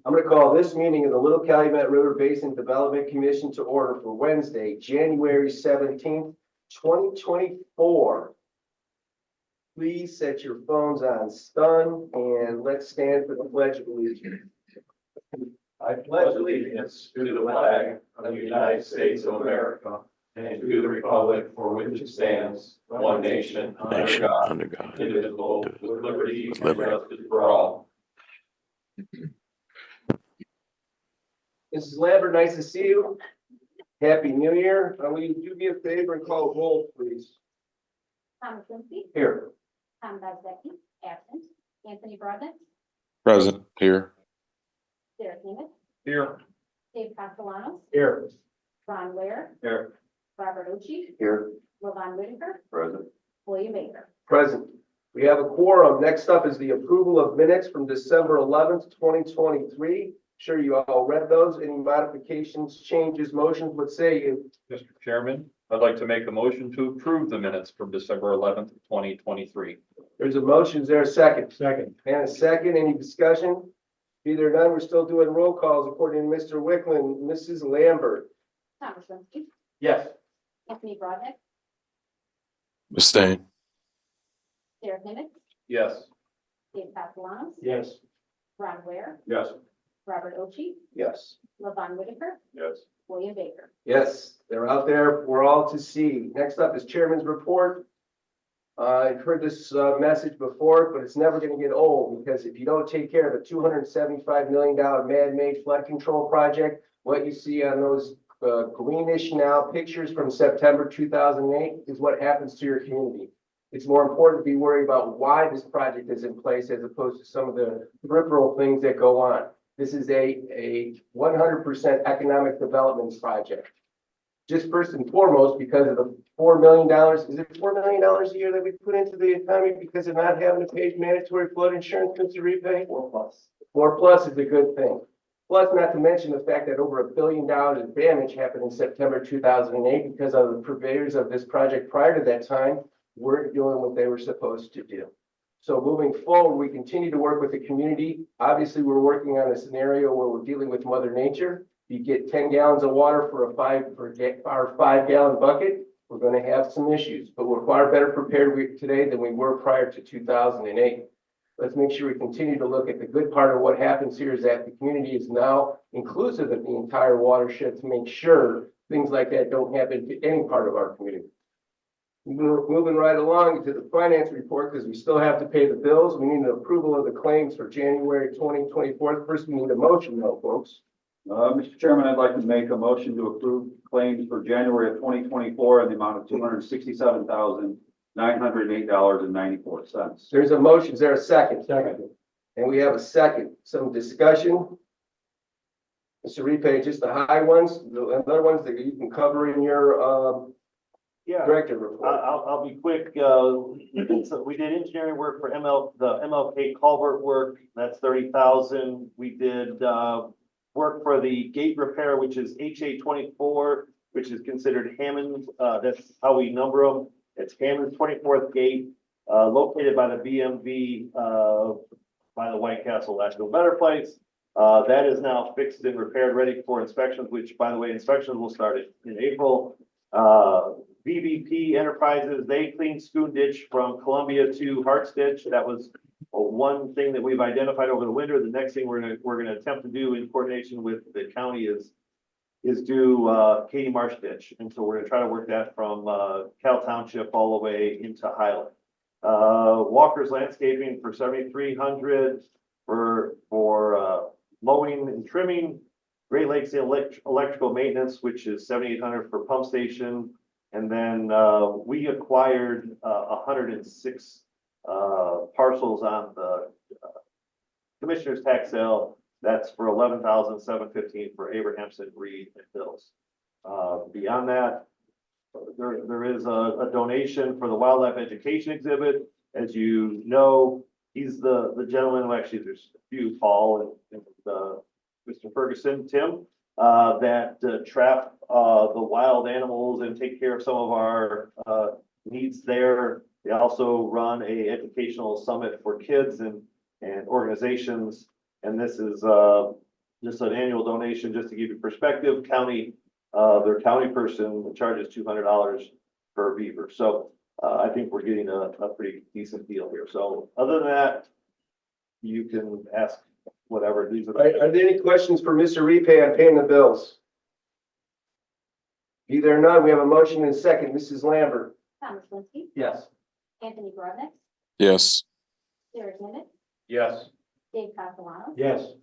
I'm going to call this meeting of the Little Calumet River Basin Development Commission to order for Wednesday, January 17th, 2024. Please set your phones on stun and let's stand for the Pledge of Allegiance. I pledge allegiance to the flag of the United States of America and to the republic for which it stands, one nation, under God, indivisible, with liberty and justice for all. Mrs. Lambert, nice to see you. Happy New Year. Will you do me a favor and call roll, please? Thomas Lindsay, Here. Tom Bezecki, absent. Anthony Broadnet, Present here. Derek Nemick, Here. Dave Castellanos, Here. Ron Ware, Here. Robert Ochi, Here. Levon Whitaker, Present. William Baker. Present. We have a quorum. Next up is the approval of minutes from December 11th, 2023. Sure you all read those. Any modifications, changes, motions? What say you? Mr. Chairman, I'd like to make a motion to approve the minutes from December 11th, 2023. There's a motion. Is there a second? Second. And a second. Any discussion? Either none. We're still doing roll calls according to Mr. Wickland. Mrs. Lambert. Thomas Lindsay, Yes. Anthony Broadnet, Abstain. Derek Nemick, Yes. Dave Castellanos, Yes. Ron Ware, Yes. Robert Ochi, Yes. Levon Whitaker, Yes. William Baker. Yes, they're out there for all to see. Next up is Chairman's report. I've heard this message before, but it's never going to get old because if you don't take care of a $275 million man-made flood control project, what you see on those greenish now pictures from September 2008 is what happens to your community. It's more important to be worried about why this project is in place as opposed to some of the peripheral things that go on. This is a 100% economic development project. Just first and foremost, because of the $4 million, is it $4 million a year that we put into the economy because of not having to pay mandatory flood insurance, Mr. Repay? 4+. 4+ is a good thing. Plus, not to mention the fact that over $1 billion in damage happened in September 2008 because of the purveyors of this project prior to that time weren't doing what they were supposed to do. So moving forward, we continue to work with the community. Obviously, we're working on a scenario where we're dealing with Mother Nature. You get 10 gallons of water for our 5-gallon bucket, we're going to have some issues, but we're far better prepared today than we were prior to 2008. Let's make sure we continue to look at the good part of what happens here is that the community is now inclusive of the entire watershed to make sure things like that don't happen to any part of our community. We're moving right along to the finance report because we still have to pay the bills. We need an approval of the claims for January 2024. First, we need a motion though, folks. Mr. Chairman, I'd like to make a motion to approve claims for January of 2024 in the amount of $267,908.94. There's a motion. Is there a second? Second. And we have a second. Some discussion. Mr. Repay, just the high ones, the other ones that you can cover in your director report. I'll be quick. So we did engineering work for the MLK culvert work. That's 30,000. We did work for the gate repair, which is HA 24, which is considered Hammond. That's how we number them. It's Hammond's 24th gate, located by the BMV, by the White Castle National Better Place. That is now fixed and repaired, ready for inspections, which, by the way, inspections will start in April. BVP Enterprises, they cleaned Schoon Ditch from Columbia to Harts Ditch. That was one thing that we've identified over the winter. The next thing we're gonna attempt to do in coordination with the county is do Katy Marsh Ditch, and so we're gonna try to work that from Cal Township all the way into Highland. Walker's Landscaping for 7,300 for mowing and trimming. Great Lakes Electrical Maintenance, which is 7,800 for pump station. And then we acquired 106 parcels on the commissioner's tax sale. That's for 11,715 for Abrahamson, Reed, and Hills. Beyond that, there is a donation for the wildlife education exhibit. As you know, he's the gentleman who actually, there's a few, Paul and Mr. Ferguson, Tim, that trap the wild animals and take care of some of our needs there. They also run a educational summit for kids and organizations. And this is just an annual donation, just to give you perspective, their county person charges $200 per beaver. So I think we're getting a pretty decent deal here. So other than that, you can ask whatever. These Are there any questions for Mr. Repay on paying the bills? Be there none, we have a motion and a second. Mrs. Lambert. Thomas Linsky, Yes. Anthony Brodnick, Yes. Derek Nivett, Yes. Dave Castellano, Yes.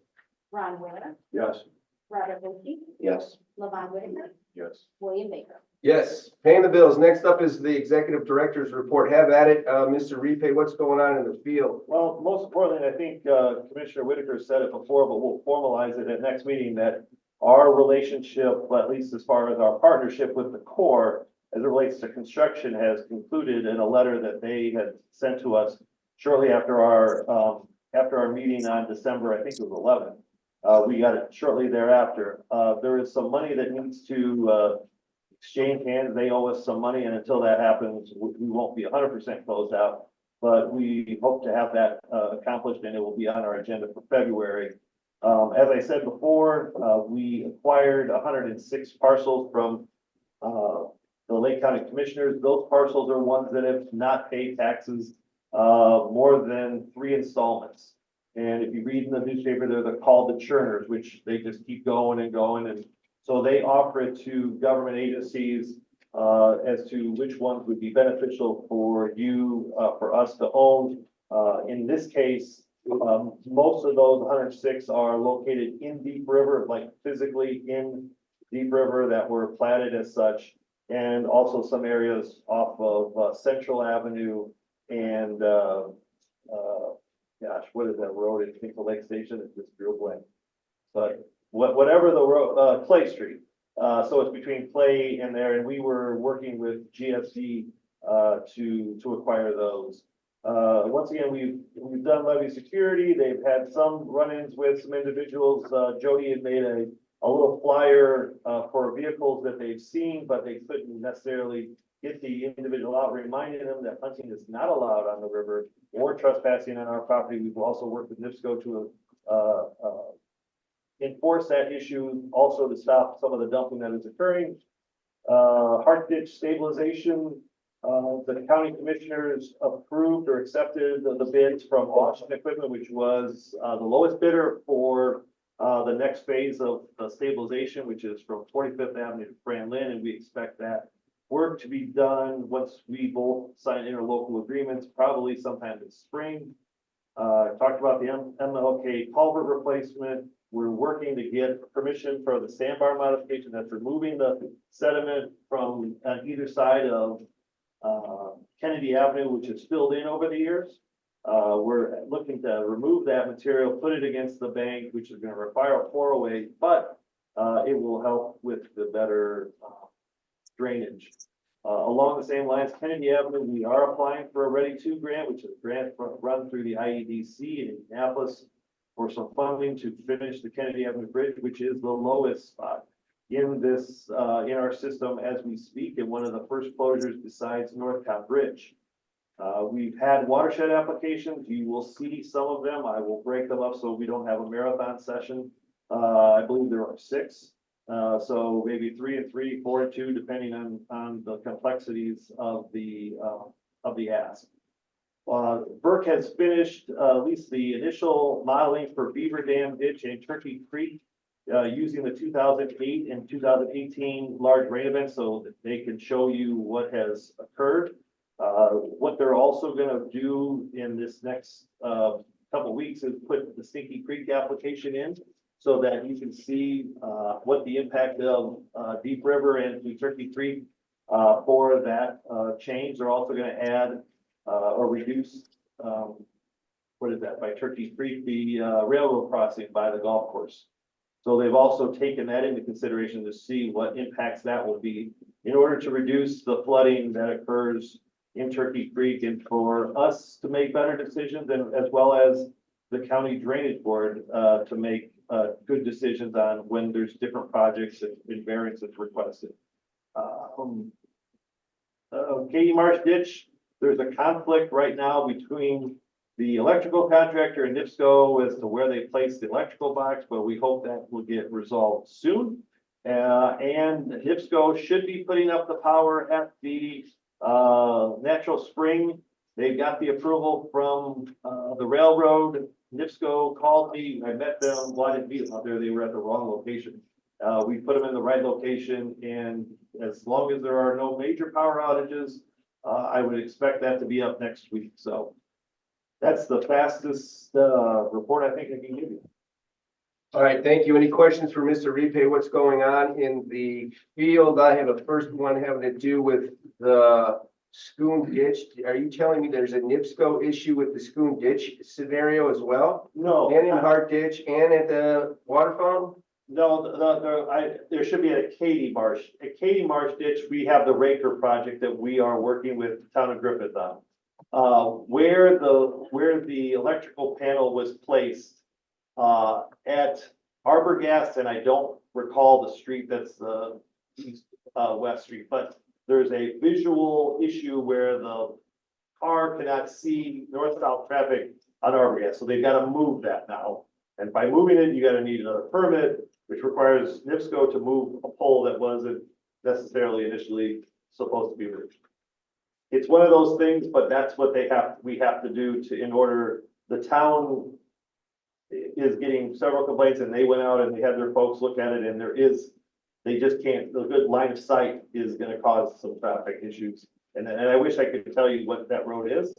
Ron Ware, Yes. Robert Wilkie, Yes. Levon Whitaker, Yes. William Baker. Yes, paying the bills. Next up is the executive director's report. Have at it, Mr. Repay. What's going on in the field? Well, most importantly, I think Commissioner Whitaker said it before, but we'll formalize it at next meeting that our relationship, at least as far as our partnership with the Corps, as it relates to construction, has concluded in a letter that they had sent to us shortly after our meeting on December, I think it was 11th. We got it shortly thereafter. There is some money that needs to exchange hands. They owe us some money, and until that happens, we won't be 100% closed out. But we hope to have that accomplished, and it will be on our agenda for February. As I said before, we acquired 106 parcels from the Lake County Commissioners. Those parcels are ones that have not paid taxes more than 3 installments. And if you read in the newspaper, they're called the churners, which they just keep going and going. And so they offer it to government agencies as to which ones would be beneficial for you, for us to own. In this case, most of those 106 are located in Deep River, like physically in Deep River, that were platted as such, and also some areas off of Central Avenue and gosh, what is that road in Kingsville Lake Station? It's just real blank. But whatever the road, Clay Street. So it's between Clay and there, and we were working with GSD to acquire those. Once again, we've done levy security. They've had some run-ins with some individuals. Jodi had made a little flyer for vehicles that they've seen, but they couldn't necessarily get the individual out, reminding them that hunting is not allowed on the river or trespassing on our property. We've also worked with NIPSCO to enforce that issue, also to stop some of the dumping that is occurring. Heart ditch stabilization. The county commissioners approved or accepted the bids from Washington Equipment, which was the lowest bidder for the next phase of the stabilization, which is from 45th Avenue to Fran Lynn, and we expect that work to be done once we both sign interlocal agreements, probably sometime this spring. Talked about the MLK culvert replacement. We're working to get permission for the sandbar modification that's removing the sediment from on either side of Kennedy Avenue, which is filled in over the years. We're looking to remove that material, put it against the bank, which is going to require a 408, but it will help with the better drainage. Along the same lines, Kennedy Avenue, we are applying for a Ready To grant, which is a grant run through the IEDC in Indianapolis for some funding to finish the Kennedy Avenue Bridge, which is the lowest spot in this in our system as we speak, and one of the first closures besides Northcott Bridge. We've had watershed applications. You will see some of them. I will break them up so we don't have a marathon session. I believe there are 6. So maybe 3 and 3, 4 and 2, depending on the complexities of the ask. Burke has finished at least the initial modeling for Beaver Dam Ditch and Turkey Creek using the 2008 and 2018 large rain events, so that they can show you what has occurred. What they're also going to do in this next couple weeks is put the Stinky Creek application in, so that you can see what the impact of Deep River and Turkey Creek for that change. They're also going to add or reduce, what is that, by Turkey Creek, the railroad crossing by the golf course. So they've also taken that into consideration to see what impacts that will be in order to reduce the flooding that occurs in Turkey Creek, and for us to make better decisions, and as well as the county drainage board to make good decisions on when there's different projects and variances requested. Katy Marsh Ditch, there's a conflict right now between the electrical contractor and NIPSCO as to where they place the electrical box, but we hope that will get resolved soon. And NIPSCO should be putting up the power at the natural spring. They got the approval from the railroad. NIPSCO called me, I met them, wanted me out there, they were at the wrong location. We put them in the right location, and as long as there are no major power outages, I would expect that to be up next week, so. That's the fastest report I think I can give you. All right, thank you. Any questions for Mr. Repay? What's going on in the field? I have a first one having to do with the Schoon ditch. Are you telling me there's a NIPSCO issue with the Schoon ditch scenario as well? No. And in Hart ditch and at the water fountain? No, there should be a Katy Marsh. At Katy Marsh ditch, we have the Raker project that we are working with the town of Griffith on. Where the electrical panel was placed, at Arborgast, and I don't recall the street that's the east, west street, but there's a visual issue where the car cannot see north-south traffic on Arborgast, so they've got to move that now. And by moving it, you got to need another permit, which requires NIPSCO to move a pole that wasn't necessarily initially supposed to be moved. It's one of those things, but that's what we have to do in order, the town is getting several complaints, and they went out and they had their folks look at it, and they just can't, the good line of sight is gonna cause some traffic issues. And I wish I could tell you what that road is.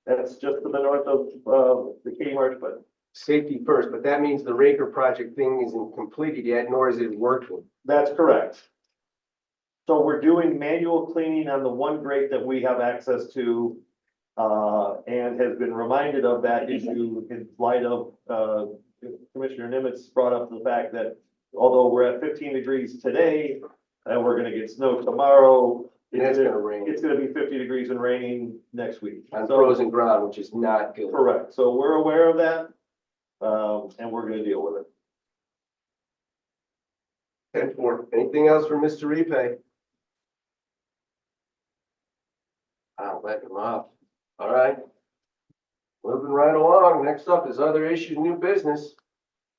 That's just to the north of, the Katy Marsh, but. Safety first, but that means the Raker project thing isn't completed yet, nor is it working. That's correct. So we're doing manual cleaning on the one grate that we have access to, and has been reminded of that issue in light of, Commissioner Nimitz brought up the fact that although we're at 15 degrees today, and we're gonna get snow tomorrow, And it's gonna rain it's gonna be 50 degrees and raining next week. on So- frozen ground, which is not good. Correct. So we're aware of that, and we're gonna deal with it. 10-4. Anything else for Mr. Repay? I'll let him off. All right. Moving right along. Next up is other issues, new business.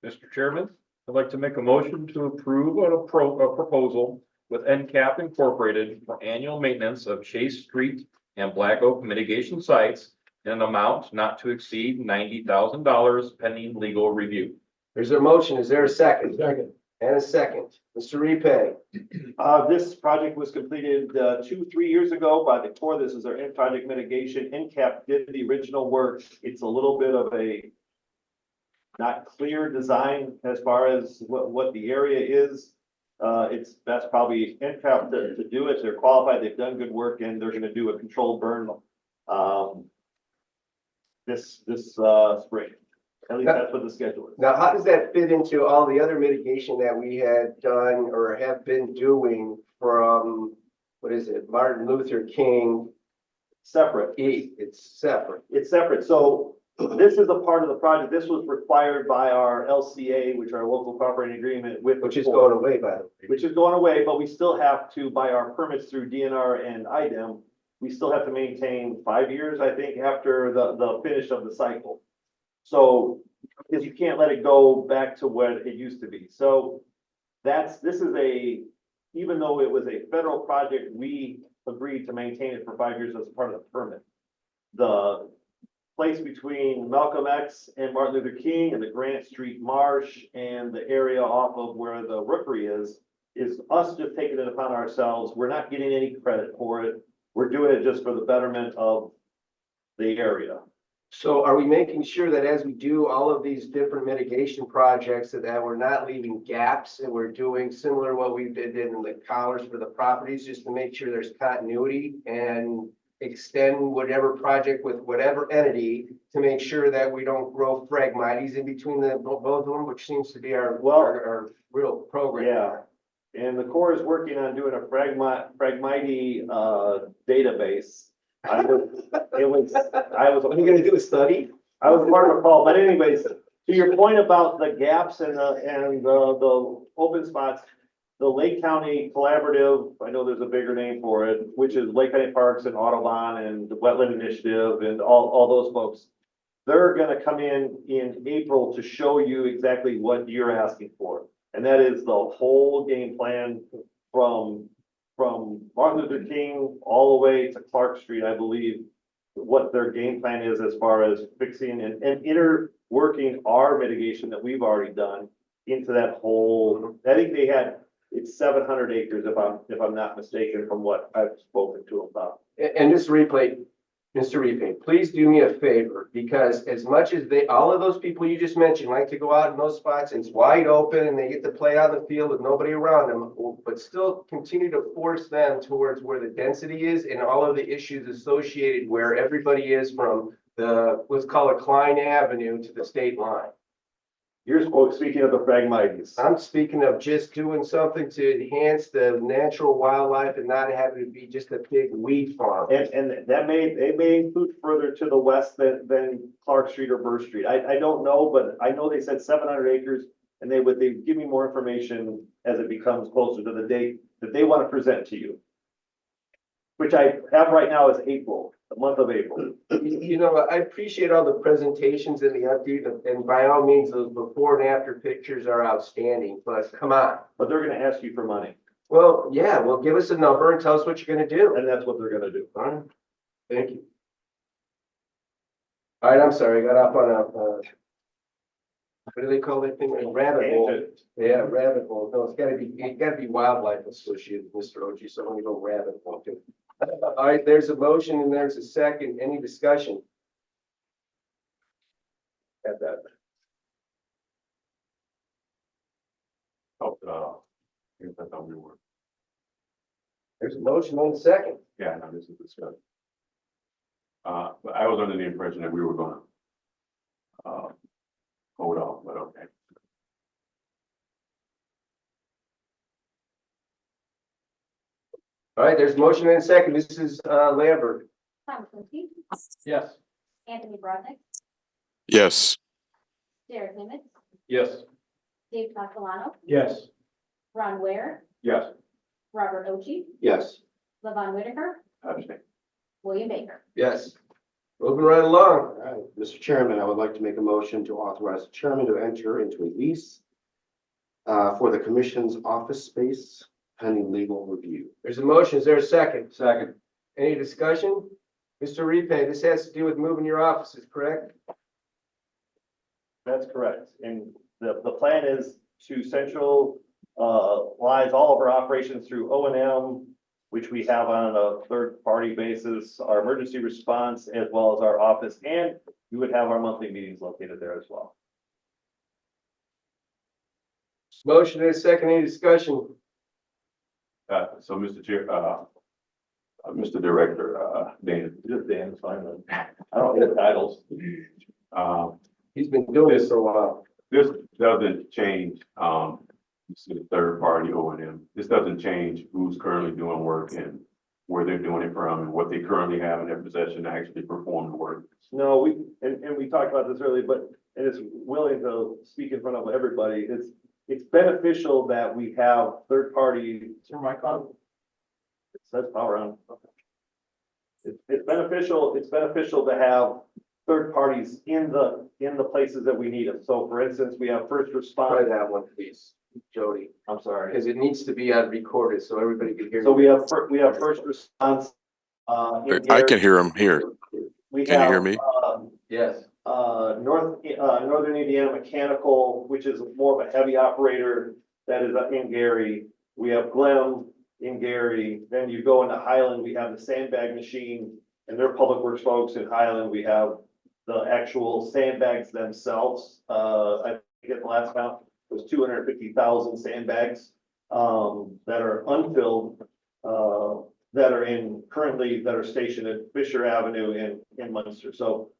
Mr. Chairman, I'd like to make a motion to approve a proposal with NCAP Incorporated for annual maintenance of Chase Street and Black Oak mitigation sites in an amount not to exceed $90,000 pending legal review. There's a motion. Is there a second? Second. And a second. Mr. Repay. This project was completed 2-3 years ago by the Corps. This is our end project mitigation. NCAP did the original work. It's a little bit of a not clear design as far as what the area is. That's probably NCAP to do it. They're qualified. They've done good work, and they're going to do a controlled burn this spring. At least that's what the schedule is. Now, how does that fit into all the other mitigation that we had done or have been doing from, what is it, Martin Luther King? Separate. It's separate. It's separate. So this is a part of the project. This was required by our LCA, which are local cooperating agreement with. Which is going away, by the way. Which is going away, but we still have to, by our permits through DNR and IDEM, we still have to maintain 5 years, I think, after the finish of the cycle. So, because you can't let it go back to what it used to be. So this is even though it was a federal project, we agreed to maintain it for 5 years as part of the permit. The place between Malcolm X and Martin Luther King and the Grant Street Marsh and the area off of where the rookery is us just taking it upon ourselves. We're not getting any credit for it. We're doing it just for the betterment of the area. So are we making sure that as we do all of these different mitigation projects that we're not leaving gaps and we're doing similar to what we did in the collars for the properties, just to make sure there's continuity and extend whatever project with whatever entity to make sure that we don't grow phragmites in between both of them, which seems to be our real program. Yeah, and the Corps is working on doing a phragmite database. What are you gonna do, a study? I was part of a call, but anyways, to your point about the gaps and the open spots, the Lake County Collaborative, I know there's a bigger name for it, which is Lake County Parks and Audubon and the Wetland Initiative and all those folks. they're gonna come in April to show you exactly what you're asking for. And that is the whole game plan from Martin Luther King all the way to Clark Street, I believe. What their game plan is as far as fixing and interworking our mitigation that we've already done into that whole, I think it's 700 acres if I'm not mistaken from what I've spoken to them about. And Mr. Repay, please do me a favor, because as much as all of those people you just mentioned like to go out in those spots and it's wide open and they get to play on the field with nobody around them, but still continue to force them towards where the density is and all of the issues associated where everybody is from let's call it Klein Avenue to the state line. You're speaking of the Phragmites. I'm speaking of just doing something to enhance the natural wildlife and not having to be just a big weed farm. And they may include further to the west than Clark Street or Burr Street. I don't know, but I know they said 700 acres and they give me more information as it becomes closer to the date that they want to present to you. Which I have right now is April, the month of April. You know, I appreciate all the presentations and the update, and by all means, those before and after pictures are outstanding, but come on. But they're gonna ask you for money, Well, yeah, well, give us a number and tell us what you're gonna do. and that's what they're gonna do. All right, thank you. All right, I'm sorry, I got off on what do they call that thing? A rabbit hole. Tangent. Yeah, rabbit hole. No, it gotta be wildlife associated, Mr. Oji, so I'm gonna go rabbit hole. All right, there's a motion and there's a second. Any discussion? Got that. I guess I thought we were. There's a motion and a second. Yeah, no, this is discussed. But I was under the impression that we were gonna hold off, but okay. All right, there's a motion and a second. This is Lambert. Thomas Linsky, Yes. Anthony Brodnick, Yes. Derek Nivitz, Yes. Dave Castellano, Yes. Ron Ware, Yes. Robert Ochi, Yes. Levon Whitaker, Abstain. William Baker. Yes. Moving right along. All right, Mr. Chairman, I would like to make a motion to authorize the chairman to enter into a lease for the commission's office space pending legal review. There's a motion. Is there a second? Second. Any discussion? Mr. Repay, this has to do with moving your offices, correct? That's correct. And the plan is to centralize all of our operations through O&M, which we have on a third-party basis, our emergency response, as well as our office, and we would have our monthly meetings located there as well. Motion and a second. Any discussion? So, Mr. Chair, Mr. Director, Dan, just Dan, it's fine. I don't need titles. He's been doing this for a while. This doesn't change, this is third party O&M. This doesn't change who's currently doing work and where they're doing it from and what they currently have in their possession to actually perform the work. No, and we talked about this earlier, but it is willing to speak in front of everybody. It's beneficial that we have third-party. Is your mic on? It says power on. It's beneficial to have third parties in the places that we need them. So for instance, we have first Try responders. that one, please, Jody, I'm sorry. because it needs to be recorded so everybody can hear. So you. we have first response. I can hear him here. We Can you hear have, me? Yes. Northern Indiana Mechanical, which is more of a heavy operator that is in Gary. We have Glenn in Gary. Then you go into Highland, we have the sandbag machine and their public works folks. In Highland, we have the actual sandbags themselves. I think at the last count it was 250,000 sandbags that are unfilled, that are stationed at Fisher Avenue in Munster. So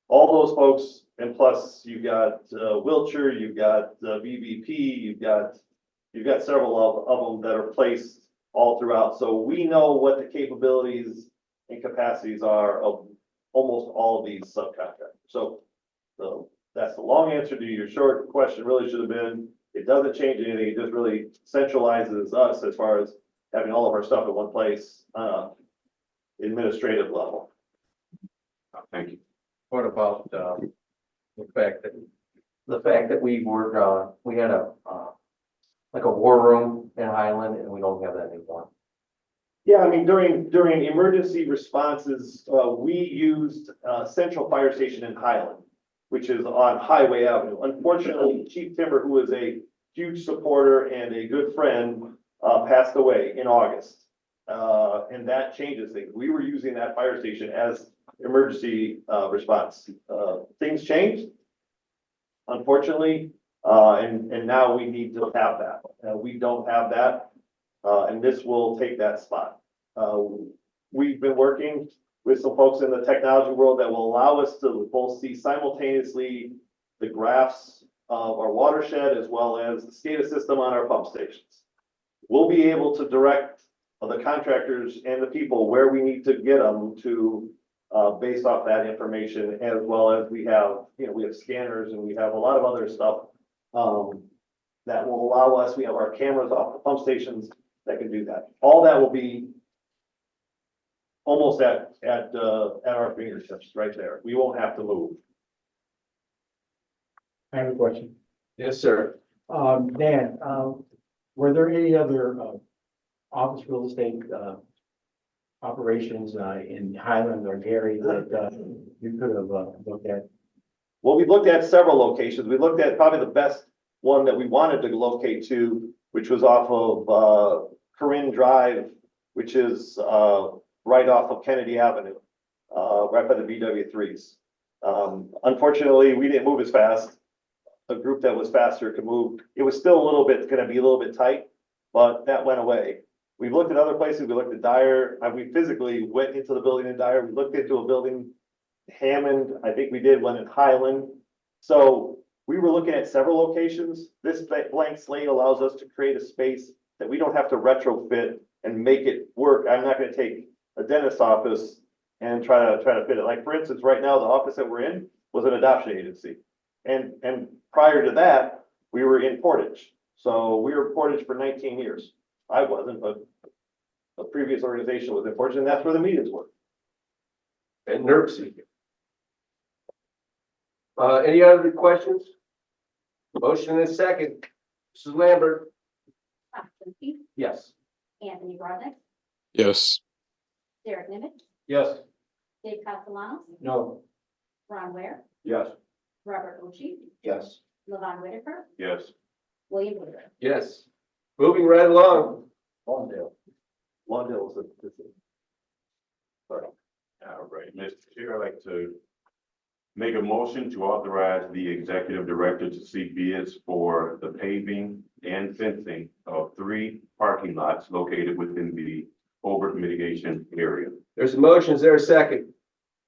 all those folks, and plus you've got Wiltshire, you've got BBP, you've got several of them that are placed all throughout. So we know what the capabilities and capacities are of almost all of these subcontractors. So that's the long answer to your short question. Really should have been, it doesn't change anything. It just really centralizes us as far as having all of our stuff in one place, administrative level. Thank you. What about, the fact that we were, we had like a war room in Highland and we don't have that anymore? Yeah, I mean, during emergency responses, we used, Central Fire Station in Highland, which is on Highway Avenue. Unfortunately, Chief Timber, who is a huge supporter and a good friend, passed away in August. And that changes things. We were using that fire station as emergency, response. Things changed, unfortunately, and now we need to have that. We don't have that, and this will take that spot. We've been working with some folks in the technology world that will allow us to both see simultaneously the graphs of our watershed as well as the SCADA system on our pump stations. We'll be able to direct the contractors and the people where we need to get them to, based off that information, as well as we have, we have scanners and we have a lot of other stuff that will allow us, we have our cameras off the pump stations that can do that. All that will be almost at our fingertips right there. We won't have to move. I have a question. Yes, sir. Dan, were there any other, office real estate, operations, in Highland or Gary that, you could have, looked at? Well, we looked at several locations. We looked at probably the best one that we wanted to locate to, which was off of, Corinne Drive, which is, right off of Kennedy Avenue, right by the BW3s. Unfortunately, we didn't move as fast. A group that was faster could move. It was still a little bit, gonna be a little bit tight, but that went away. We've looked at other places. We looked at Dyer. We physically went into the building in Dyer. We looked into a building, Hammond. I think we did one in Highland. So we were looking at several locations. This blank slate allows us to create a space that we don't have to retrofit and make it work. I'm not gonna take a dentist's office and try to fit it. Like, for instance, right now, the office that we're in was an adoption agency. And prior to that, we were in Portage. So we were in Portage for 19 years. I wasn't, but the previous organization was in Portage, and that's where the meetings were. And nerve seeking. Any other questions? Motion and a second. Mrs. Lambert? Tom Klitzky, Yes. Anthony Brodnick, yes, Derek Nivett, Yes. Dave Castellanos, No. Ron Ware, Yes. Robert Oshie, Yes. Levon Whitaker, Yes. William Woodruff. Yes. Moving right along. Lawndale. Lawndale was sorry. All right, Mr. Chair, I'd like to make a motion to authorize the executive director to seek bids for the paving and fencing of 3 parking lots located within the Hobart mitigation area. There's a motion. Is there a second?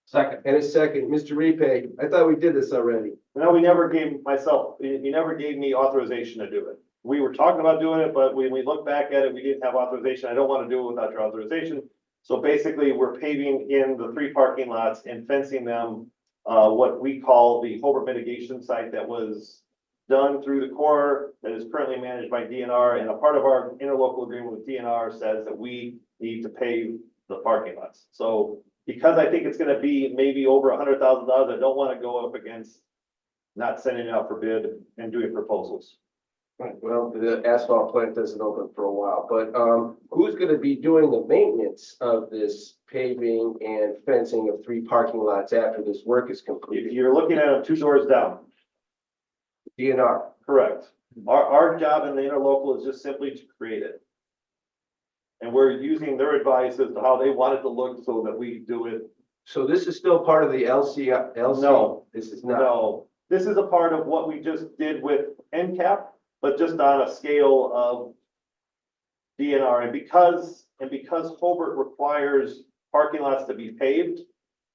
Second. And a second. Mr. Repay, I thought we did this already. No, we never gave myself, he never gave me authorization to do it. We were talking about doing it, but when we look back at it, we didn't have authorization. I don't want to do it without your authorization. So basically, we're paving in the 3 parking lots and fencing them, what we call the Hobart mitigation site that was done through the Corps that is currently managed by DNR. And a part of our interlocal agreement with DNR says that we need to pave the parking lots. So because I think it's gonna be maybe over $100,000, I don't want to go up against not sending it out for bid and doing proposals. Right, well, the asphalt plant doesn't open for a while, but who's gonna be doing the maintenance of this paving and fencing of 3 parking lots after this work is If completed? you're looking at them 2 doors down, DNR. correct. Our job in the interlocal is just simply to create it. And we're using their advice as to how they want it to look so that we do it. So this is still part of the LC? No. This is not. No, this is a part of what we just did with NCAP, but just on a scale of DNR. And because Hobart requires parking lots to be paved,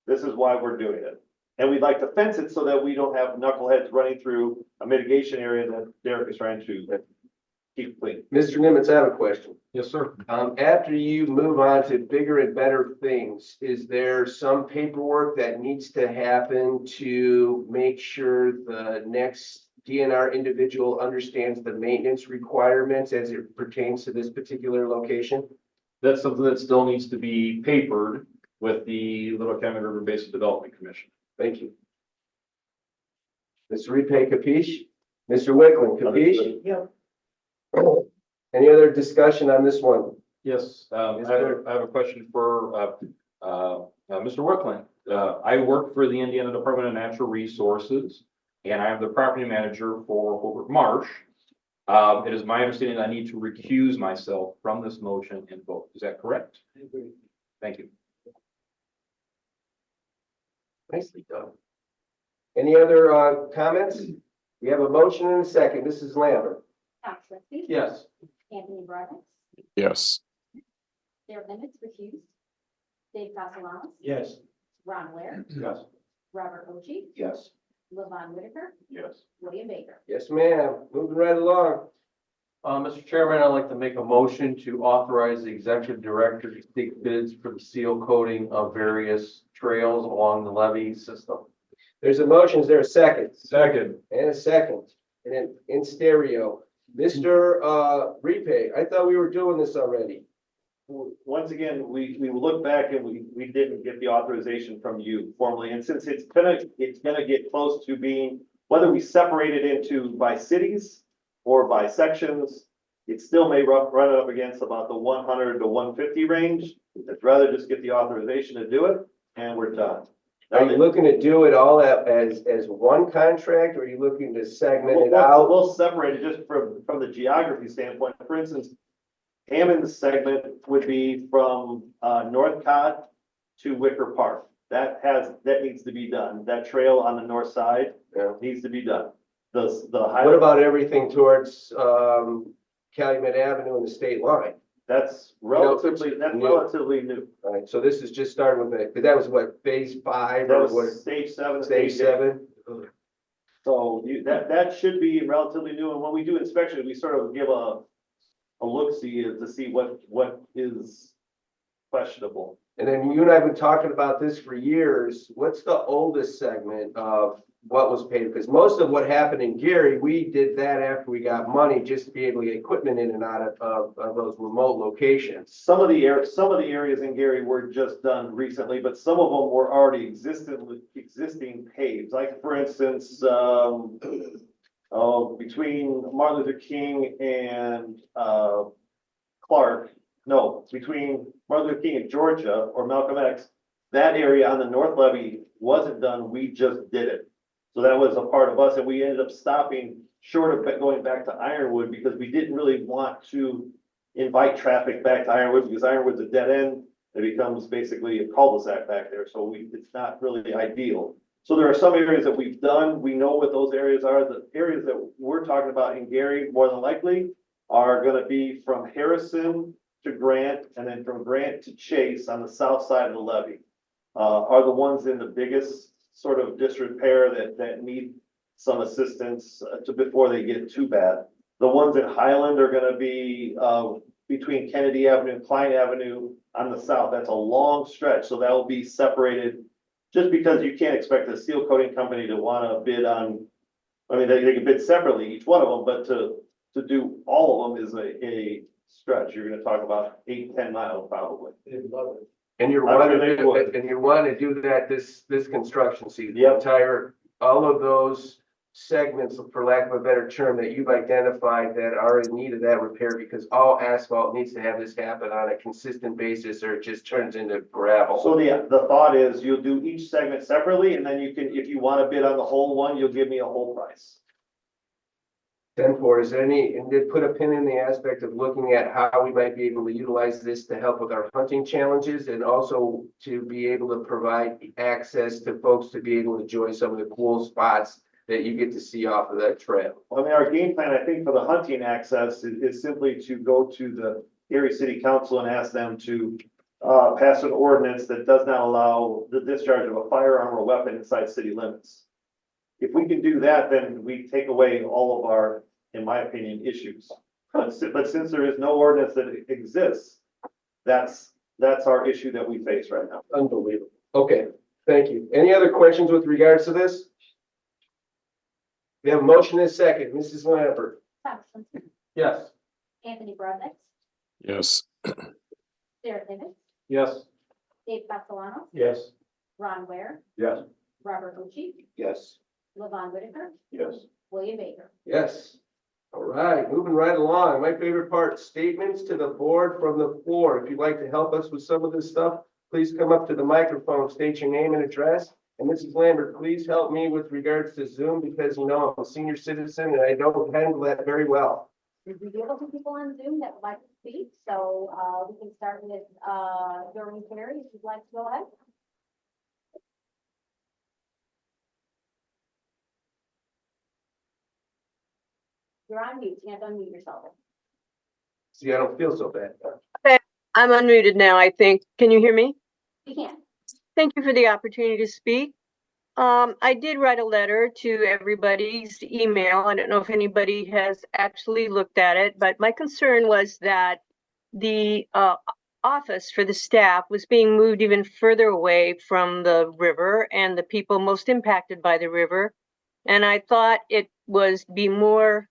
this is why we're doing it. And we'd like to fence it so that we don't have knuckleheads running through a mitigation area that Derek is trying to keep clean. Mr. Nimitz, I have a question. Yes, sir. After you move on to bigger and better things, is there some paperwork that needs to happen to make sure the next DNR individual understands the maintenance requirements as it pertains to this particular location? That's something that still needs to be papered with the Little Calumet River Basin Development Commission. Thank you. Mr. Repay, capiche? Mr. Wickland, capiche? Yep. Any other discussion on this one? Yes, I have a question for, Mr. Wickland. I work for the Indiana Department of Natural Resources, and I am the property manager for Hobart Marsh. It is my understanding I need to recuse myself from this motion and vote. Is that correct? Thank you. Nicely done. Any other comments? We have a motion and a second. Mrs. Lambert. Tom Slingsby. Yes. Anthony Broadus. yes, Sarah Nimitz recused. Dave Castellanos. Yes. Ron Ware. Yes. Robert Ochi. Yes. Levon Whitaker. Yes. William Baker. Yes, ma'am. Moving right along. Mr. Chairman, I'd like to make a motion to authorize the executive director to seek bids for the seal coating of various trails along the levee system. There's a motion. Is there a second? Second. And a second. And then in stereo. Mr. Repay, I thought we were doing this already. Once again, we look back and we didn't get the authorization from you formally, and since it's gonna get close to being, whether we separate it into by cities or by sections, it still may run up against about the 100 to 150 range. I'd rather just get the authorization to do it, and we're done. Are you looking to do it all as one contract, or are you looking to segment it out? We'll separate it just from the geography standpoint. For instance, Hammond's segment would be from Northcott to Wicker Park. That needs to be done. That trail on the north side Yeah. needs to be done. The What highway, about everything towards Calumet Avenue and the state line? that's relatively new. All right, so this is just starting with it, but that was what, phase 5 That or what? was stage 7. Stage 7? So that should be relatively new. And when we do inspection, we sort of give a look-see to see what is questionable. And then you and I have been talking about this for years. What's the oldest segment of what was paid? Because most of what happened in Gary, we did that after we got money just to be able to get equipment in and out of those remote locations. Some of the areas in Gary were just done recently, but some of them were already existing paves. Like for instance, between Martin Luther King and between Martin Luther King and Georgia or Malcolm X, that area on the north levee wasn't done. We just did it. So that was a part of us, and we ended up stopping short of going back to Ironwood because we didn't really want to invite traffic back to Ironwood because Ironwood's a dead end. It becomes basically a cul-de-sac back there, so it's not really ideal. So there are some areas that we've done. We know what those areas are. The areas that we're talking about in Gary, more than likely, are going to be from Harrison to Grant, and then from Grant to Chase on the south side of the levee, are the ones in the biggest sort of disrepair that need some assistance before they get too bad. The ones in Highland are going to be between Kennedy Avenue and Klein Avenue on the south. That's a long stretch, so that will be separated. Just because you can't expect a seal coating company to want to bid on, I mean, they can bid separately, each one of them, but to do all of them is a stretch. You're going to talk about 8-10 miles probably. And you're wanting to do that this construction season. Yep. All of those segments, for lack of a better term, that you've identified that are in need of that repair, because all asphalt needs to have this happen on a consistent basis or it just turns into gravel. So the thought is you'll do each segment separately, and then you can, if you want to bid on the whole one, you'll give me a whole price. 10-4, is there any, and did put a pin in the aspect of looking at how we might be able to utilize this to help with our hunting challenges and also to be able to provide access to folks to be able to enjoy some of the cool spots that you get to see off of that trail? I mean, our game plan, I think, for the hunting access is simply to go to the Erie City Council and ask them to pass an ordinance that does not allow the discharge of a firearm or weapon inside city limits. If we can do that, then we take away all of our, in my opinion, issues. But since there is no ordinance that exists, that's our issue that we face right now. Unbelievable. Okay, thank you. Any other questions with regards to this? We have a motion and a second. Mrs. Lambert. Tom Slingsby. Yes. Anthony Broadus. yes, Sarah Nimitz. Yes. Dave Castellanos. Yes. Ron Ware. Yes. Robert Ochi. Yes. Levon Whitaker, Yes. William Baker. Yes. All right, moving right along. My favorite part, statements to the board from the floor. If you'd like to help us with some of this stuff, please come up to the microphone, state your name and address. And Mrs. Lambert, please help me with regards to Zoom because you know I'm a senior citizen and I don't handle that very well. We do have some people on Zoom that would like to speak, so, we can start with, Doreen Terry, if you'd like to go ahead. You're on mute, you can't unmute yourself. See, I don't feel so bad. I'm unmuted now, I think. Can you hear me? You can. Thank you for the opportunity to speak. I did write a letter to everybody's email. I don't know if anybody has actually looked at it, but my concern was that the office for the staff was being moved even further away from the river and the people most impacted by the river. And I thought it was be more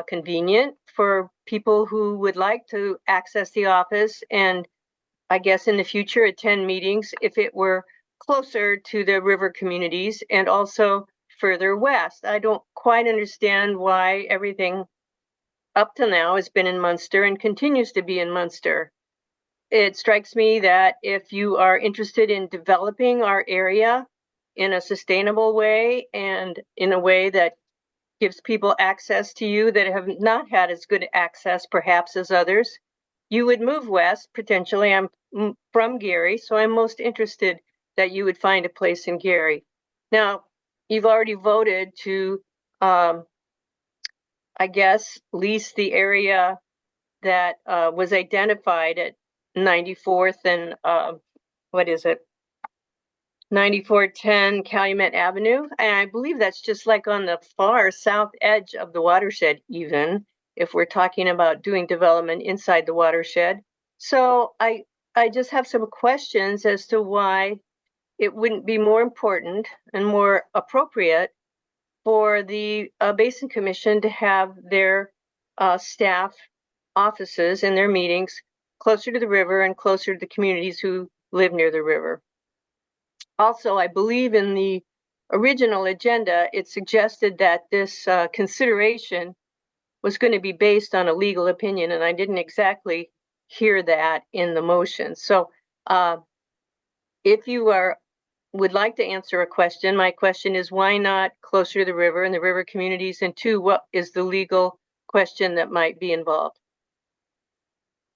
convenient for people who would like to access the office and I guess in the future attend meetings if it were closer to the river communities and also further west. I don't quite understand why everything up to now has been in Munster and continues to be in Munster. It strikes me that if you are interested in developing our area in a sustainable way and in a way that gives people access to you that have not had as good access perhaps as others, you would move west potentially. I'm from Gary, so I'm most interested that you would find a place in Gary. Now, you've already voted to, I guess, lease the area that was identified at 94th and what is it? 9410 Calumet Avenue. And I believe that's just like on the far south edge of the watershed, even if we're talking about doing development inside the watershed. So I just have some questions as to why it wouldn't be more important and more appropriate for the Basin Commission to have their staff offices and their meetings closer to the river and closer to the communities who live near the river. Also, I believe in the original agenda, it suggested that this consideration was going to be based on a legal opinion, and I didn't exactly hear that in the motion. So if you would like to answer a question, my question is why not closer to the river and the river communities? And two, what is the legal question that might be involved?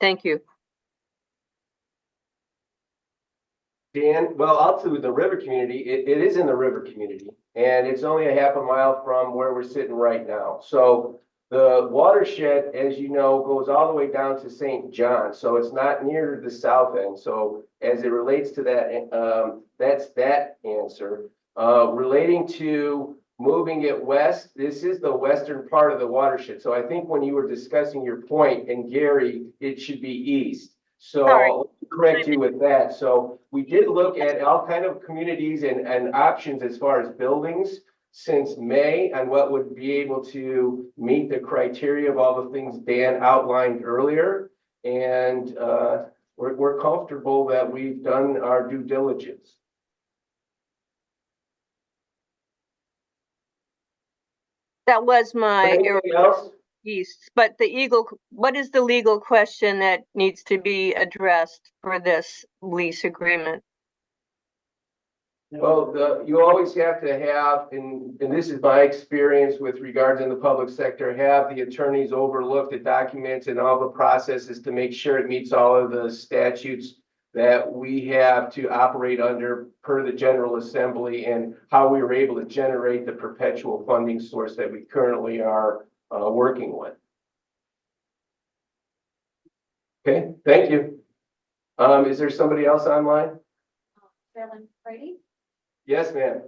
Thank you. Dan, well, I'll do the river community. It is in the river community and it's only a half a mile from where we're sitting right now. So the watershed, as you know, goes all the way down to St. John. So it's not near the south end. So as it relates to that, that's that answer. Relating to moving it west, this is the western part of the watershed. So I think when you were discussing your point in Gary, it should be east. So I'll correct you with that. So we did look at all kind of communities and options as far as buildings since May and what would be able to meet the criteria of all the things Dan outlined earlier. And we're comfortable that we've done our due diligence. That was my Anything else? east, but what is the legal question that needs to be addressed for this lease agreement? Well, you always have to have, and this is my experience with regards in the public sector, have the attorneys overlook the documents and all the processes to make sure it meets all of the statutes that we have to operate under per the General Assembly and how we were able to generate the perpetual funding source that we currently are working with. Okay, thank you. Is there somebody else online? Carolyn Brady, Yes, ma'am.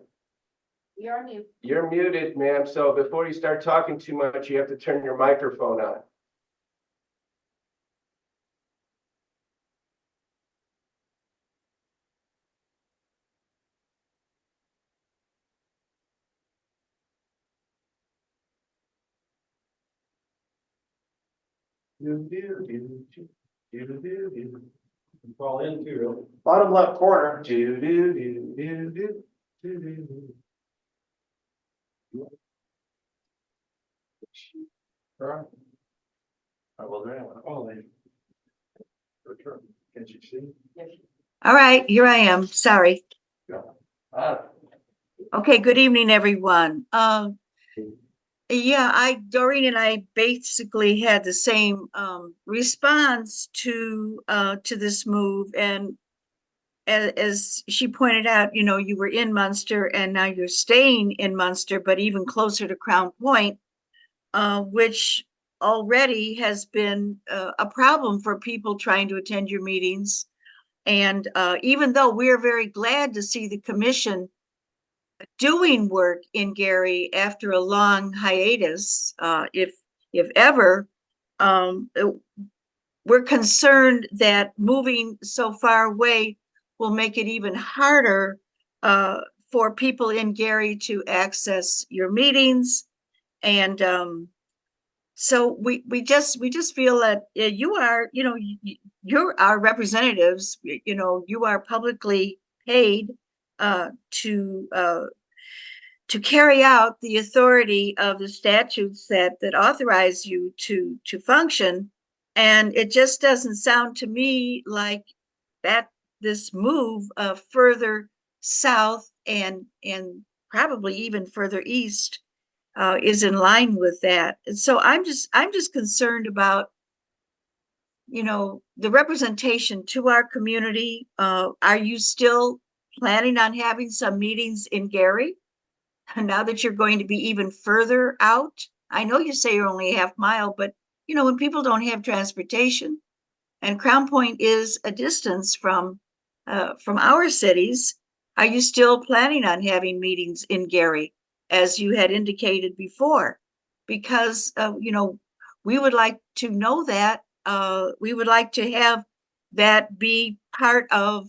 you're on mute. You're muted, ma'am. So before you start talking too much, you have to turn your microphone on. Fall into. Bottom left corner. All right, here I am. Sorry. Okay, good evening, everyone. Yeah, Doreen and I basically had the same response to this move. And as she pointed out, you know, you were in Munster and now you're staying in Munster, but even closer to Crown Point, which already has been a problem for people trying to attend your meetings. And even though we're very glad to see the commission doing work in Gary after a long hiatus, if ever, we're concerned that moving so far away will make it even harder for people in Gary to access your meetings. And so we just feel that you are, you know, you're our representatives. You know, you are publicly paid to carry out the authority of the statutes that authorize you to function. And it just doesn't sound to me like that this move further south and probably even further east is in line with that. And so I'm just concerned about, you know, the representation to our community. Are you still planning on having some meetings in Gary now that you're going to be even further out? I know you say you're only a half mile, but you know, when people don't have transportation, and Crown Point is a distance from our cities, are you still planning on having meetings in Gary, as you had indicated before? Because you know, we would like to know that. We would like to have that be part of,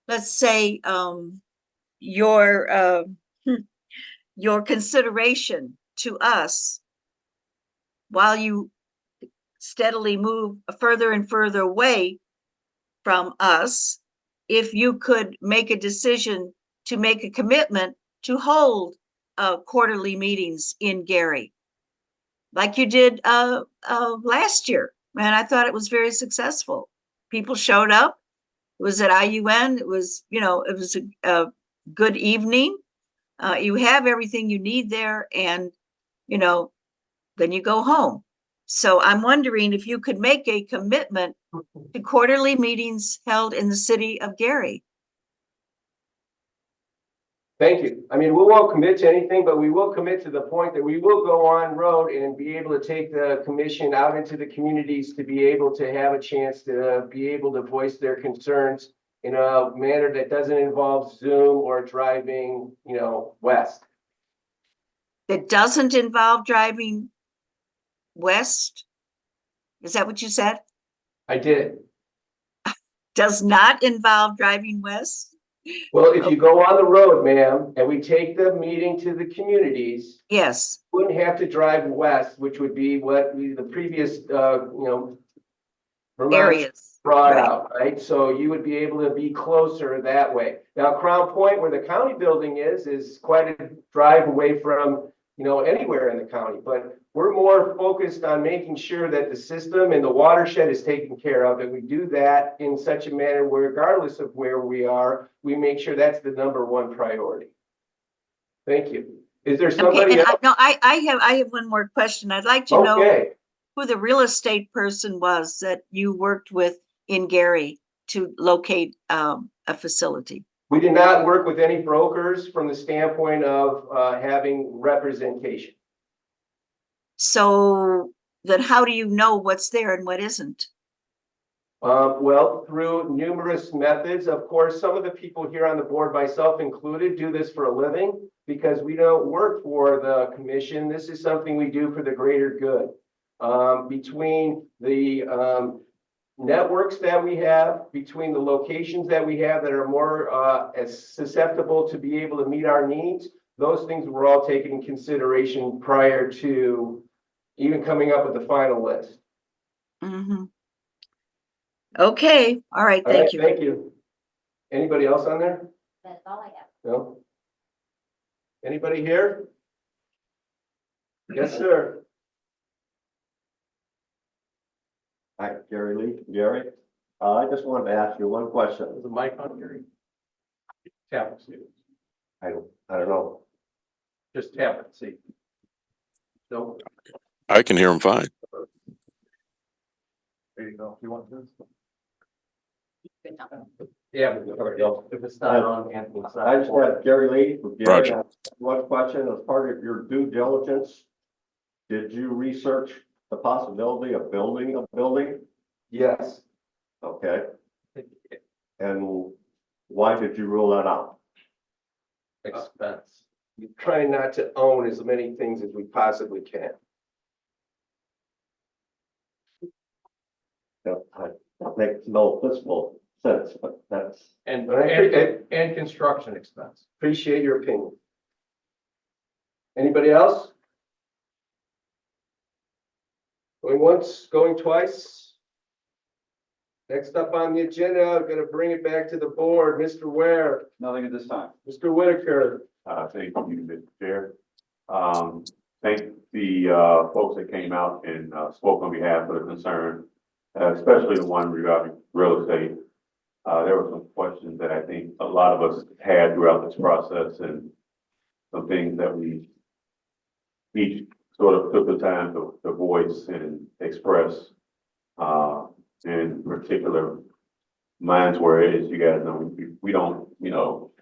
let's say, your consideration to us while you steadily move further and further away from us. If you could make a decision to make a commitment to hold quarterly meetings in Gary, like you did last year. And I thought it was very successful. People showed up. It was at IUN. It was, you know, it was a good evening. You have everything you need there, and, you know, then you go home. So I'm wondering if you could make a commitment to quarterly meetings held in the city of Gary. Thank you. I mean, we won't commit to anything, but we will commit to the point that we will go on road and be able to take the commission out into the communities to be able to have a chance to be able to voice their concerns in a manner that doesn't involve Zoom or driving, you know, west. That doesn't involve driving west? Is that what you said? I did. Does not involve driving west? Well, if you go on the road, ma'am, and we take the meeting to the communities, yes, you wouldn't have to drive west, which would be what the previous, you know, areas brought out, right? So you would be able to be closer that way. Now, Crown Point, where the county building is quite a drive away from, you know, anywhere in the county, but we're more focused on making sure that the system and the watershed is taken care of, and we do that in such a manner where, regardless of where we are, we make sure that's the #1 priority. Thank you. Is there somebody else? No, I have one more question. I'd like to know who the real estate person was that you worked with in Gary to locate a facility. We did not work with any brokers from the standpoint of having representation. So then how do you know what's there and what isn't? Well, through numerous methods. Of course, some of the people here on the board, myself included, do this for a living because we don't work for the commission. This is something we do for the greater good. Between the networks that we have, between the locations that we have that are more as susceptible to be able to meet our needs, those things were all taken in consideration prior to even coming up with the final list. Mm-hmm. Okay, all right, thank you. Thank you. Anybody else on there? That's all I have. No? Anybody here? Yes, sir. Hi, Gary Lee. Gary, I just wanted to ask you one question. Is the mic on, Gary? Tap it, see. I don't know. Just tap it, see. No, I can hear him fine. There you go. You want this? yeah, but if it's not on, Anthony, it's not. I just had Gary Lee. Roger. One question, as part of your due diligence, did you research the possibility of building a building? Yes. Okay. And why did you rule that out? Expense. We're trying not to own as many things as we possibly can. That makes no fiscal sense, but that's. And, But and construction expense. Appreciate your opinion. Anybody else? Going once, going twice? Next up on the agenda, I'm gonna bring it back to the board. Mr. Ware, Nothing at this time. Mr. Whitaker. Thank you, Mr. Chair. Thank the, folks that came out and, spoke on behalf of the concern, especially the one regarding real estate. There were some questions that I think a lot of us had throughout this process and some things that we each sort of took the time to voice and express. In particular, mine's where it is, you guys know, we don't,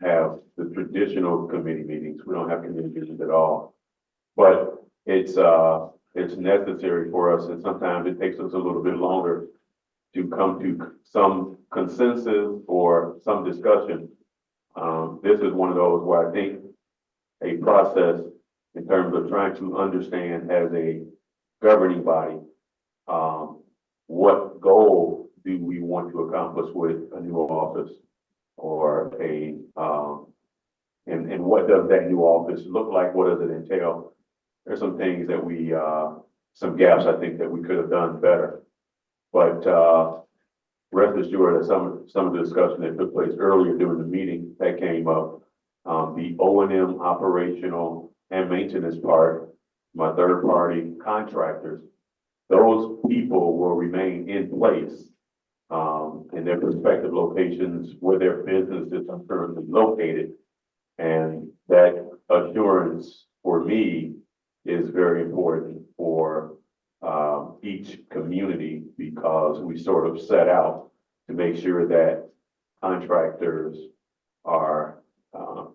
have the traditional committee meetings. We don't have committee meetings at all. But it's necessary for us, and sometimes it takes us a little bit longer to come to some consensus or some discussion. This is one of those where I think a process in terms of trying to understand as a governing body, what goal do we want to accomplish with a new office or and what does that new office look like? What does it entail? There's some things that some gaps I think that we could have done better. But rest assured that some of the discussion that took place earlier during the meeting that came up, the O&M operational and maintenance part, my third party contractors, those people will remain in place in their respective locations where their businesses are currently located. And that assurance for me is very important for each community, because we sort of set out to make sure that contractors are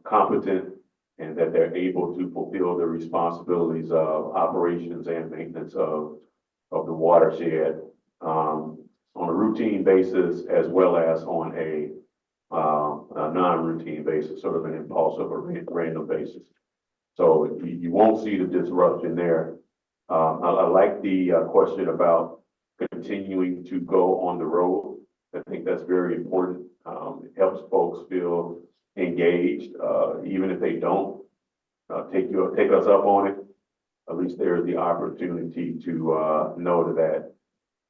competent and that they're able to fulfill the responsibilities of operations and maintenance of the watershed on a routine basis, as well as on a non-routine basis, sort of an impulsive or random basis. So you won't see the disruption there. I like the question about continuing to go on the road. I think that's very important. It helps folks feel engaged, even if they don't take us up on it. At least there's the opportunity to know that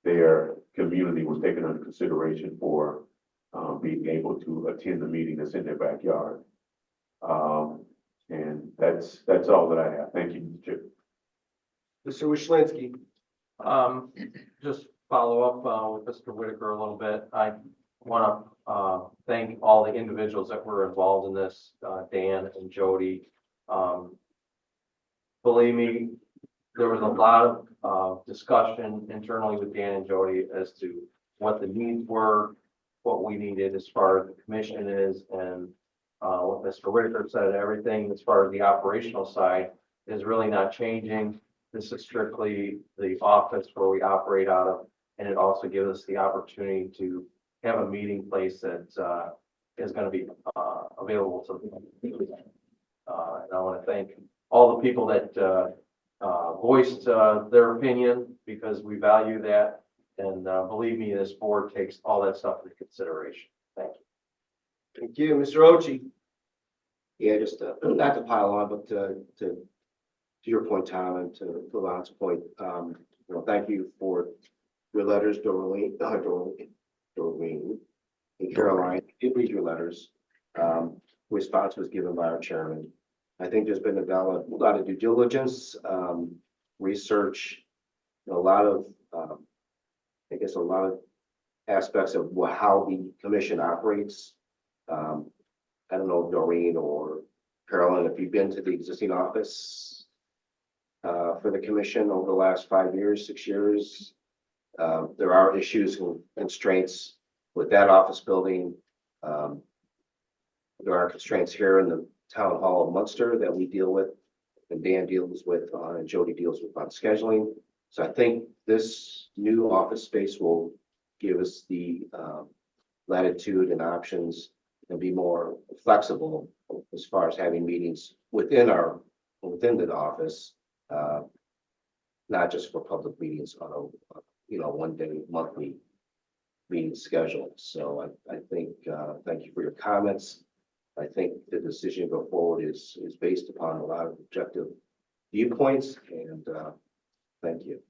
their community was taken under consideration for being able to attend the meeting that's in their backyard. And that's all that I have. Thank you, Mr. Chair. Mr. Wishlinski. Just follow up with Mr. Whitaker a little bit. I want to thank all the individuals that were involved in this, Dan and Jodi. Believe me, there was a lot of discussion internally with Dan and Jodi as to what the needs were, what we needed as far as the commission is, and what Mr. Whitaker said, everything as far as the operational side is really not changing. This is strictly the office where we operate out of, and it also gives us the opportunity to have a meeting place that is going to be available to the and I want to thank all the people that voiced their opinion, because we value that. And believe me, this board takes all that stuff into consideration. Thank you. Thank you. Mr. Ochi. Yeah, just not to pile on, but to your point, Tom, and to Lon's point, thank you for your letters, Doreen and Caroline. I did read your letters. Response was given by our chairman. I think there's been a lot of due diligence. research, a lot of, I guess, a lot of aspects of how the commission operates. I don't know, Doreen or Carolyn, if you've been to the existing office for the commission over the last 5 years, 6 years, there are issues and constraints with that office building. There are constraints here in the town hall of Munster that we deal with, and Dan deals with, and Jodi deals with on scheduling. So I think this new office space will give us the latitude and options and be more flexible as far as having meetings within the office, not just for public meetings on a, 1 day monthly meeting schedule. So I think, thank you for your comments. I think the decision to go forward is based upon a lot of objective viewpoints, and thank you.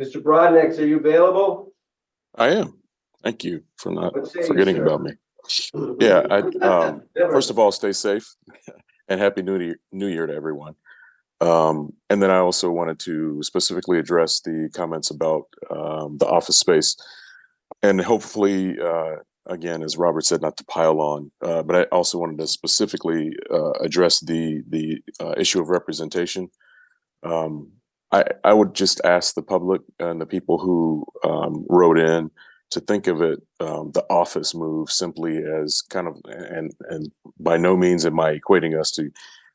Mr. Broadnex, are you available? I am. Thank you for not What say you, forgetting sir? about me. Yeah, first of all, stay safe and happy New Year to everyone. And then I also wanted to specifically address the comments about the office space, and hopefully, again, as Robert said, not to pile on, but I also wanted to specifically address the issue of representation. I would just ask the public and the people who wrote in to think of it, the office move, simply as kind of, and by no means am I equating us to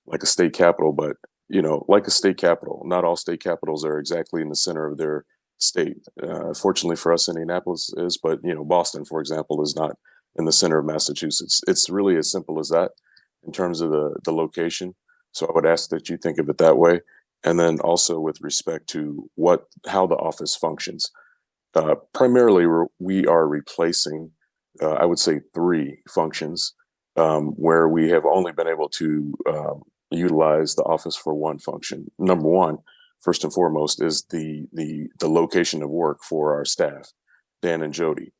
like a state capital, but like a state capital. Not all state capitals are exactly in the center of their state. Fortunately for us, Indianapolis is, but Boston, for example, is not in the center of Massachusetts. It's really as simple as that in terms of the location. So I would ask that you think of it that way. And then also with respect to how the office functions. Primarily, we are replacing, I would say, 3 functions where we have only been able to utilize the office for 1 function. Number 1, first and foremost, is the location of work for our staff, Dan and Jodi.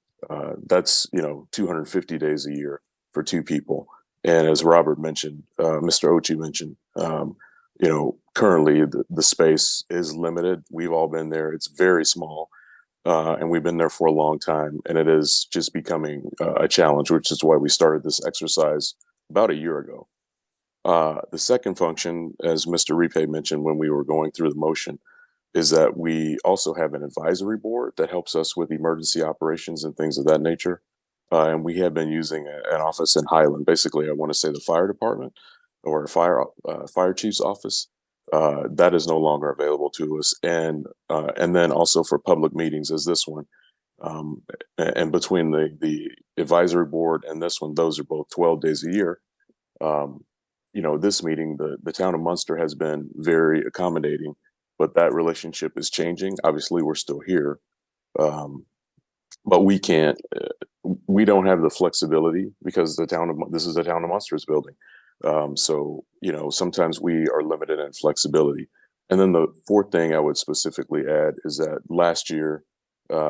That's 250 days a year for 2 people. And as Robert mentioned, Mr. Ochi mentioned, currently the space is limited. We've all been there. It's very small. And we've been there for a long time, and it is just becoming a challenge, which is why we started this exercise about a year ago. The second function, as Mr. Repay mentioned when we were going through the motion, is that we also have an advisory board that helps us with emergency operations and things of that nature. And we have been using an office in Highland, basically, I want to say the fire department or fire chief's office. That is no longer available to us, and then also for public meetings as this one, and between the advisory board and this one, those are both 12 days a year. This meeting, the town of Munster has been very accommodating, but that relationship is changing. Obviously, we're still here, but we don't have the flexibility because this is the town of Munster's building. So, sometimes we are limited in flexibility. And then the 4th thing I would specifically add is that last year,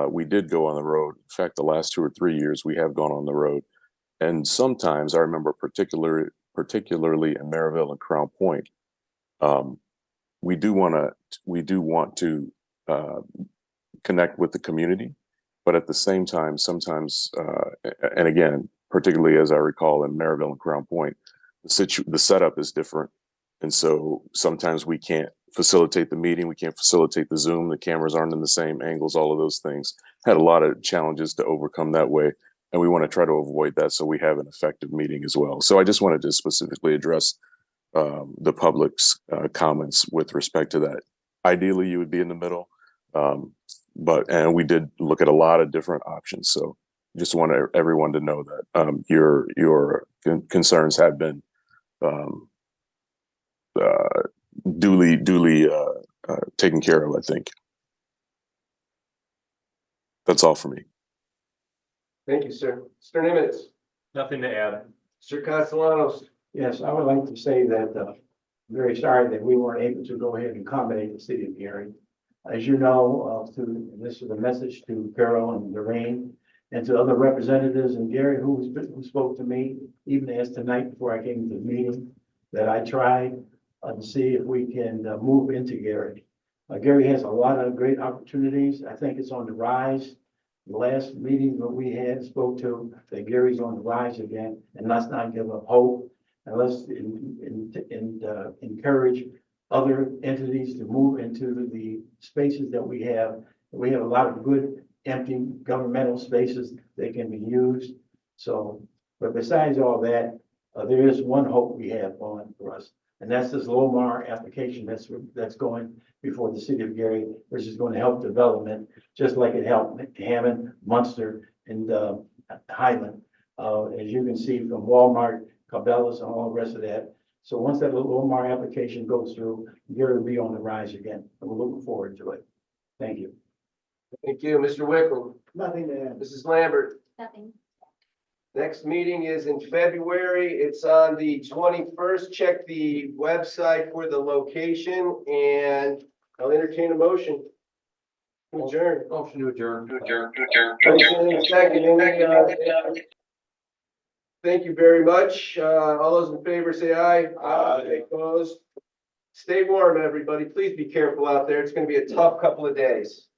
we did go on the road. In fact, the last 2 or 3 years, we have gone on the road. And sometimes I remember particularly in Maryville and Crown Point, we do want to connect with the community, but at the same time, sometimes, and again, particularly as I recall in Maryville and Crown Point, the setup is different. And so sometimes we can't facilitate the meeting. We can't facilitate the Zoom. The cameras aren't in the same angles, all of those things. Had a lot of challenges to overcome that way. And we want to try to avoid that so we have an effective meeting as well. So I just wanted to specifically address the public's comments with respect to that. Ideally, you would be in the middle, and we did look at a lot of different options. So just want everyone to know that your concerns have been duly taken care of, I think. That's all for me. Thank you, sir. Mr. Nimitz. Nothing to add. Mr. Castellanos. Yes, I would like to say that I'm very sorry that we weren't able to go ahead and accommodate the city of Gary. As you know, this is a message to Carol and Lorraine and to other representatives in Gary who spoke to me, even as tonight before I came to the meeting, that I tried to see if we can move into Gary. Gary has a lot of great opportunities. I think it's on the rise. The last meeting that we had spoke to that Gary's on the rise again, and let's not give up hope. And let's encourage other entities to move into the spaces that we have. We have a lot of good empty governmental spaces that can be used. So, but besides all that, there is one hope we have on for us, and that's this Lomar application that's going before the city of Gary, which is going to help development, just like it helped Hammond, Munster, and Highland. As you can see from Walmart, Cabela's, and all the rest of that. So once that little Lomar application goes through, Gary will be on the rise again, and we're looking forward to it. Thank you. Thank you, Mr. Wickham. Nothing to add. Mrs. Lambert. Nothing. Next meeting is in February. It's on the 21st. Check the website for the location, and I'll entertain a motion. Adjourn. Motion to adjourn. Motion and second. Thank you very much. All those in favor say aye. Aye. Opposed? Stay warm, everybody. Please be careful out there. It's going to be a tough couple of days.